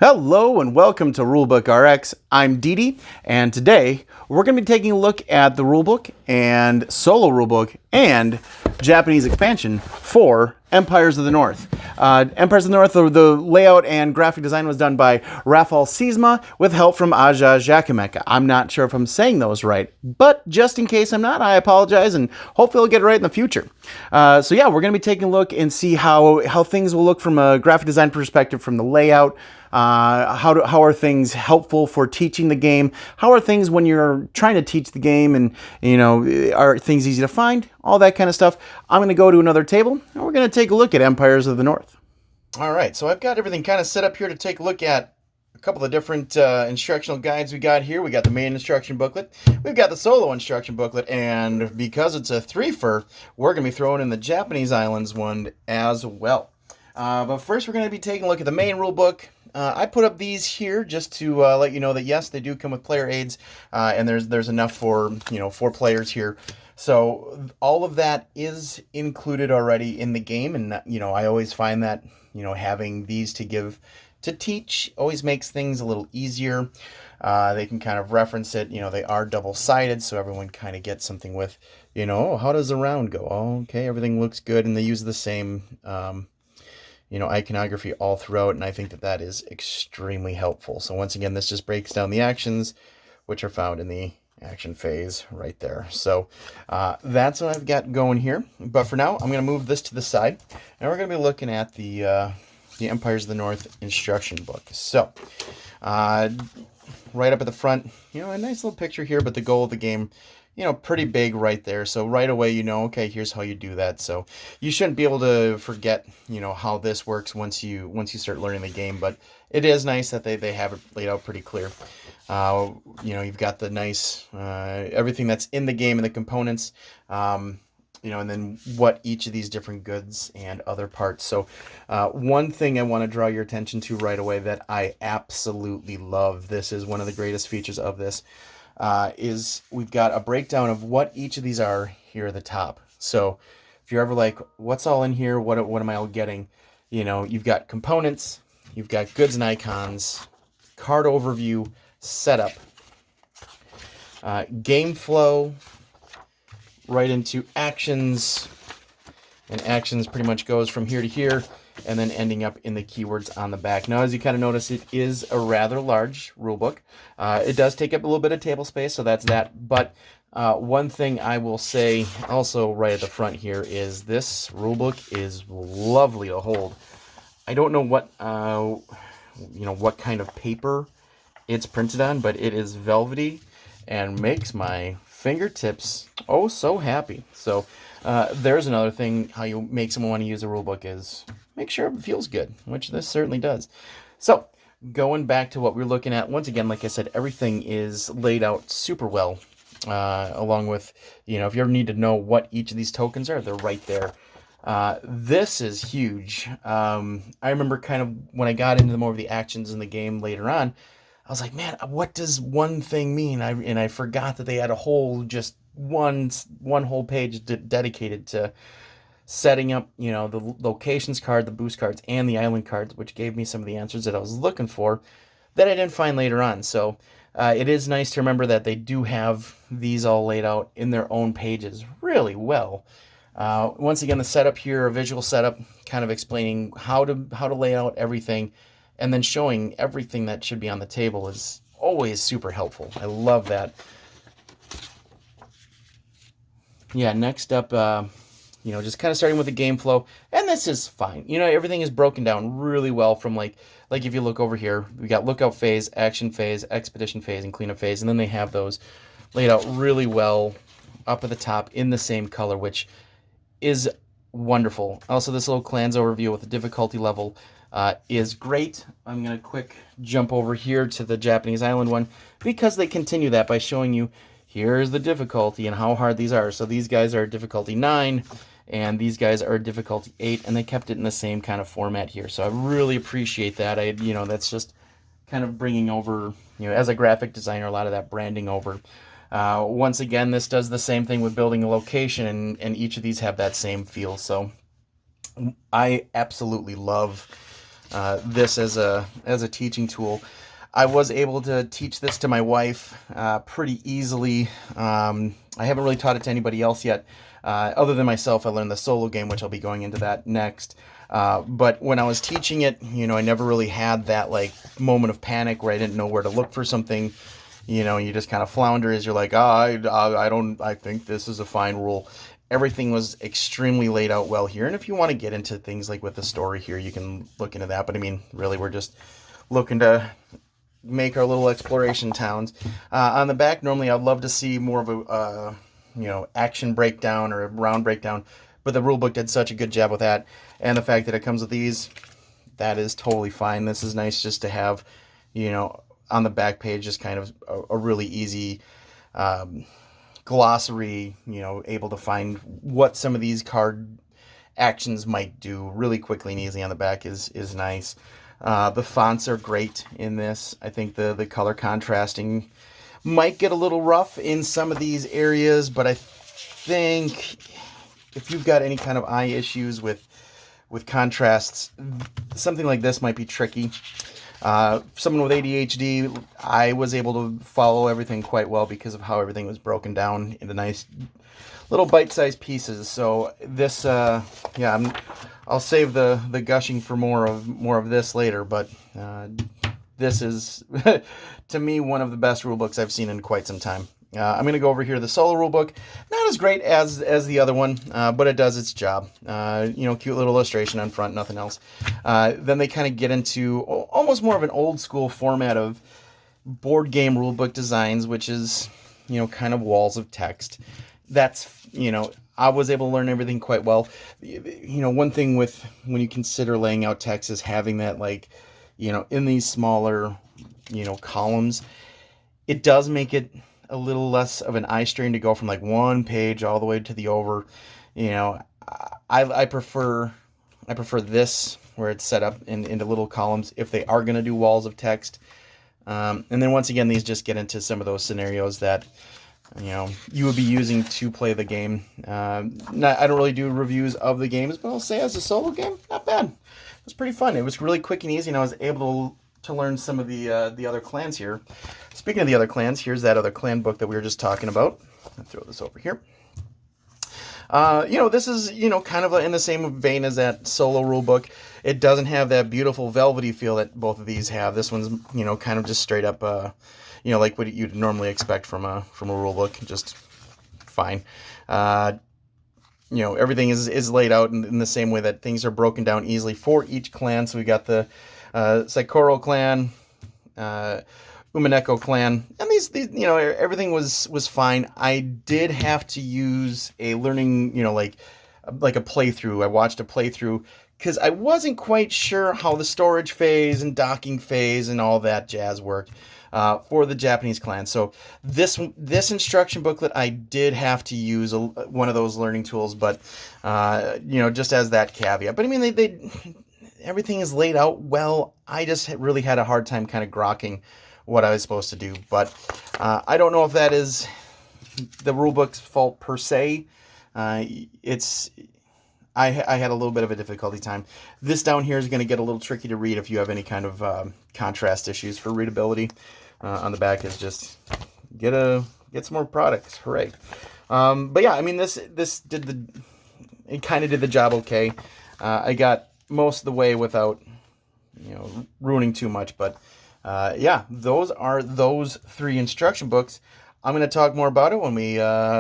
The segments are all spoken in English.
Hello and welcome to Rulebook RX. I'm Didi, and today we're going to be taking a look at the rulebook and solo rulebook and Japanese expansion for Empires of the North. Empires of the North, the layout and graphic design was done by Rafal Sisma with help from Aja Jakameka. I'm not sure if I'm saying those right, but just in case I'm not, I apologize, and hopefully I'll get it right in the future. So yeah, we're going to be taking a look and see how things will look from a graphic design perspective, from the layout. How are things helpful for teaching the game? How are things when you're trying to teach the game, and are things easy to find? All that kind of stuff. I'm going to go to another table and we're going to take a look at Empires of the North. All right, so I've got everything kind of set up here to take a look at a couple of different instructional guides we got here. We got the main instruction booklet, we've got the solo instruction booklet, and because it's a three-fer, we're going to be throwing in the Japanese Islands one as well. But first, we're going to be taking a look at the main rule book. I put up these here just to let you know that yes, they do come with player aids, and there's enough for 4 players here. So all of that is included already in the game, and I always find that having these to teach always makes things a little easier. They can kind of reference it. They are double-sided, so everyone kind of gets something with, how does the round go? Oh, okay, everything looks good, and they use the same iconography all throughout, and I think that is extremely helpful. So once again, this just breaks down the actions, which are found in the action phase right there. So that's what I've got going here. But for now, I'm going to move this to the side, and we're going to be looking at the Empires of the North instruction book. So right up at the front, a nice little picture here, but the goal of the game, pretty big right there. So right away, okay, here's how you do that. So you shouldn't be able to forget, how this works once you start learning the game. But it is nice that they have it laid out pretty clear. You've got the nice everything that's in the game and the components, and then what each of these different goods and other parts. So one thing I want to draw your attention to right away that I absolutely love, this is one of the greatest features of this, is we've got a breakdown of what each of these are here at the top. So if you're ever like, what's all in here? What am I all getting? You've got components, you've got goods and icons, card overview, setup, game flow, right into actions, and actions pretty much goes from here to here, and then ending up in the keywords on the back. Now, as you kind of notice, it is a rather large rulebook. It does take up a little bit of table space, so that's that. But one thing I will say also right at the front here is this rulebook is lovely to hold. I don't know what what kind of paper it's printed on, but it is velvety and makes my fingertips oh so happy. So there's another thing how you make someone want to use a rulebook is make sure it feels good, which this certainly does. So going back to what we're looking at, once again, like I said, everything is laid out super well, along with, if you ever need to know what each of these tokens are, they're right there. This is huge. I remember kind of when I got into more of the actions in the game later on, I was like, man, what does one thing mean? I forgot that they had a whole, just one whole page dedicated to setting up, the locations card, the boost cards, and the island cards, which gave me some of the answers that I was looking for that I didn't find later on. So it is nice to remember that they do have these all laid out in their own pages really well. Once again, the setup here, a visual setup, kind of explaining how to lay out everything, and then showing everything that should be on the table is always super helpful. I love that. Yeah, next up, just kind of starting with the game flow, and this is fine. Everything is broken down really well from like if you look over here, we got lookout phase, action phase, expedition phase, and cleanup phase, and then they have those laid out really well up at the top in the same color, which is wonderful. Also, this little clans overview with the difficulty level is great. I'm going to quick jump over here to the Japanese Island one because they continue that by showing you here's the difficulty and how hard these are. So these guys are difficulty 9 and these guys are difficulty 8, and they kept it in the same kind of format here. So I really appreciate that. That's just kind of bringing over, as a graphic designer, a lot of that branding over. Once again, this does the same thing with building a location, and each of these have that same feel. So I absolutely love this as a teaching tool. I was able to teach this to my wife pretty easily. I haven't really taught it to anybody else yet. Other than myself, I learned the solo game, which I'll be going into that next. But when I was teaching it, I never really had that like moment of panic where I didn't know where to look for something. You just kind of flounder as you're like, I think this is a fine rule. Everything was extremely laid out well here. And if you want to get into things like with the story here, you can look into that. But I mean, really, we're just looking to make our little exploration towns. On the back, normally I'd love to see more of a, action breakdown or a round breakdown. But the rulebook did such a good job with that. And the fact that it comes with these, that is totally fine. This is nice just to have, on the back page, just kind of a really easy glossary, able to find what some of these card actions might do really quickly and easily on the back is nice. The fonts are great in this. I think the color contrasting might get a little rough in some of these areas, but I think if you've got any kind of eye issues with contrasts, something like this might be tricky. Someone with ADHD, I was able to follow everything quite well because of how everything was broken down into nice little bite-sized pieces. So this, I'll save the gushing for more of this later. But this is, to me, one of the best rule books I've seen in quite some time. I'm going to go over here to the solo rulebook. Not as great as the other one, but it does its job. Cute little illustration on front, nothing else. Then they kind of get into almost more of an old school format of board game rulebook designs, which is, kind of walls of text. That's, I was able to learn everything quite well. One thing with when you consider laying out text is having that, like, in these smaller, columns, it does make it a little less of an eye strain to go from like one page all the way to the over. I prefer this where it's set up into little columns if they are going to do walls of text. And then once again, these just get into some of those scenarios that you would be using to play the game. I don't really do reviews of the games, but I'll say as a solo game, not bad. It was pretty fun. It was really quick and easy, and I was able to learn some of the other clans here. Speaking of the other clans, here's that other clan book that we were just talking about. I'll throw this over here. This is, kind of in the same vein as that solo rule book. It doesn't have that beautiful velvety feel that both of these have. This one's, kind of just straight up, like what you'd normally expect from a rule book, just fine. Everything is laid out in the same way that things are broken down easily for each clan. So we got the Saikoro clan, Umaneko clan, and these everything was fine. I did have to use a learning, like a playthrough. I watched a playthrough because I wasn't quite sure how the storage phase and docking phase and all that jazz worked for the Japanese clan. So this instruction booklet, I did have to use one of those learning tools, but just as that caveat. But I mean, they everything is laid out well. I just really had a hard time kind of grokking what I was supposed to do. But I don't know if that is the rulebook's fault per se. I had a little bit of a difficulty time. This down here is going to get a little tricky to read if you have any kind of contrast issues for readability. On the back is just get some more products. Hooray. But yeah, I mean, this kind of did the job okay. I got most of the way without ruining too much, but those are those 3 instruction books. I'm going to talk more about it when we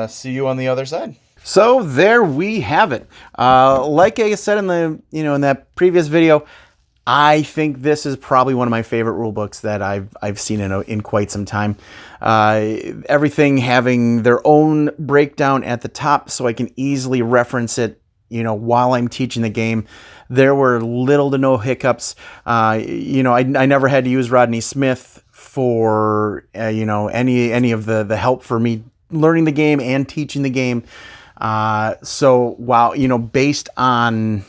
see you on the other side. So there we have it. Like I said in the in that previous video, I think this is probably one of my favorite rule books that I've seen in quite some time. Everything having their own breakdown at the top, so I can easily reference it while I'm teaching the game. There were little to no hiccups. I never had to use Rodney Smith for any of the help for me learning the game and teaching the game. So wow, based on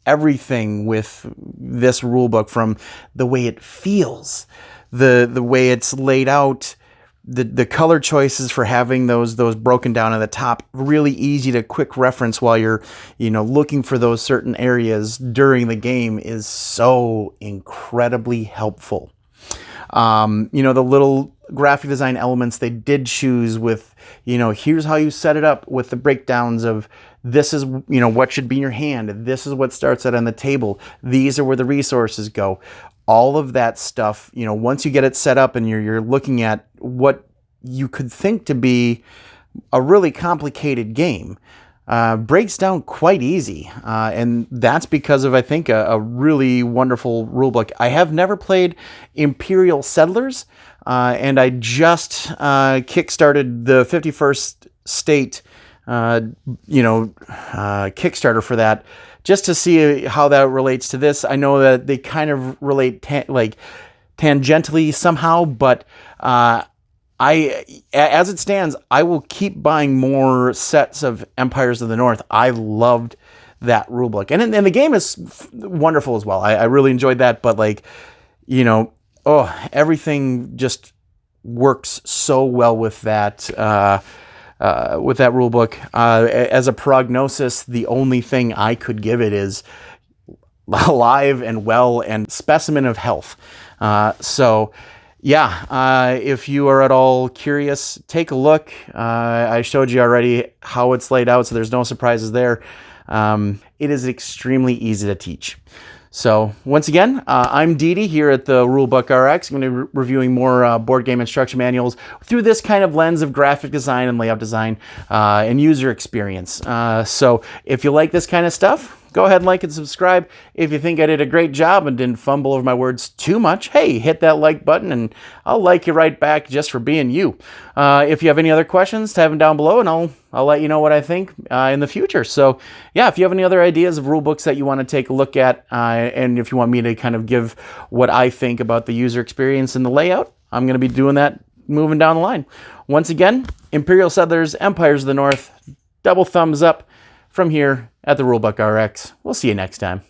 everything with this rule book, from the way it feels, the way it's laid out, the color choices for having those broken down at the top, really easy to quick reference while you're, looking for those certain areas during the game, is so incredibly helpful. The little graphic design elements they did choose with, here's how you set it up with the breakdowns of this is, what should be in your hand. This is what starts out on the table. These are where the resources go. All of that stuff, once you get it set up and you're looking at what you could think to be a really complicated game, breaks down quite easy. And that's because of, I think, a really wonderful rulebook. I have never played Imperial Settlers, and I just kickstarted the 51st State, Kickstarter for that, just to see how that relates to this. I know that they kind of relate tangentially somehow, but as it stands, I will keep buying more sets of Empires of the North. I loved that rulebook, and the game is wonderful as well. I really enjoyed that, but everything just works so well with that. With that rulebook, as a prognosis, the only thing I could give it is alive and well and specimen of health. If you are at all curious, take a look. I showed you already how it's laid out, so there's no surprises there. It is extremely easy to teach. So once again, I'm Didi here at the Rulebook RX. I'm going to be reviewing more board game instruction manuals through this kind of lens of graphic design and layout design and user experience. So if you like this kind of stuff, go ahead and like and subscribe. If you think I did a great job and didn't fumble over my words too much, hey, hit that like button and I'll like you right back just for being you. If you have any other questions, type them down below and I'll let you know what I think in the future. So yeah, if you have any other ideas of rule books that you want to take a look at, and if you want me to kind of give what I think about the user experience and the layout, I'm going to be doing that moving down the line. Once again, Imperial Settlers Empires of the North, double thumbs up from here at the Rulebook RX. We'll see you next time.